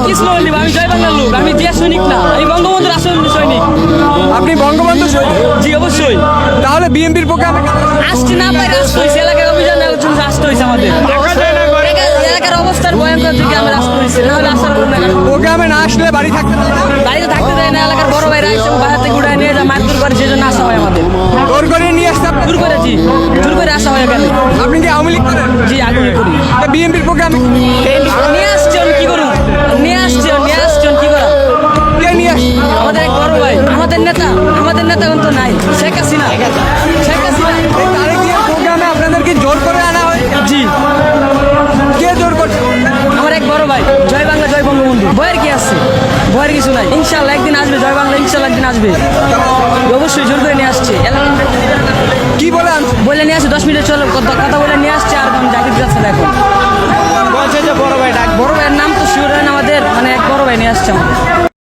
কি স্লোগান দিব? আমি জয় বাংলার লোক, আমি জিয়া সৈনিক না, আমি বঙ্গবন্ধুর আসল সৈনিক। আপনি বঙ্গবন্ধু সৈনিক? জি অবশ্যই। তাহলে বিএনপির পক্ষে আসতে না পাই রাস্তা হয়েছে, এলাকার অভিযান রাস্তা হয়েছে আমাদের এলাকার অবস্থার ভয়ঙ্কর থেকে আমরা রাস্তা হয়েছে, না হলে আসার কোনো প্রোগ্রামে না আসলে বাড়ি থাকতে বাড়িতে থাকতে দেয় না। এলাকার বড় ভাইরা এসে বাজার থেকে উড়ায় নিয়ে যায়, মারধর করে, সেই জন্য আসা হয় আমাদের। জোর করে নিয়ে আসতে দূর করেছি, দূর করে আসা হয় এখানে। আপনি কি আওয়ামী লীগ করেন? জি আগ্রহী করি। বিএনপির পক্ষে নিয়ে আসছেন কি করুন, নিয়ে আসছেন কি করা? কে নিয়ে আসছে? আমাদের এক বড় ভাই, আমাদের নেতা কিন্তু নাই, শেখ হাসিনা। তারেক জিয়ার প্রোগ্রামে আপনাদেরকে জোর করে আনা হয়? জি কে জোর করছে? আমার এক বড় ভাই। জয় বাংলা জয় বঙ্গবন্ধু, ভয়ের কি আছে? ভয়ের কিছু নাই। ইনশাল্লাহ একদিন আসবে জয় বাংলা, ইনশাল্লাহ একদিন আসবে। অবশ্যই জোর করে নিয়ে আসছে। কি বলে বলে নিয়ে আসছে 10 মিনিট চলো কথা বলে নিয়ে আসছে। আর আমি চাকরি যাচ্ছে না এখন। বলছে যে বড় ভাই ডাক। বড় ভাইয়ের নাম তো শিওর আমাদের, মানে এক বড় ভাই নিয়ে আসছে আমাদের।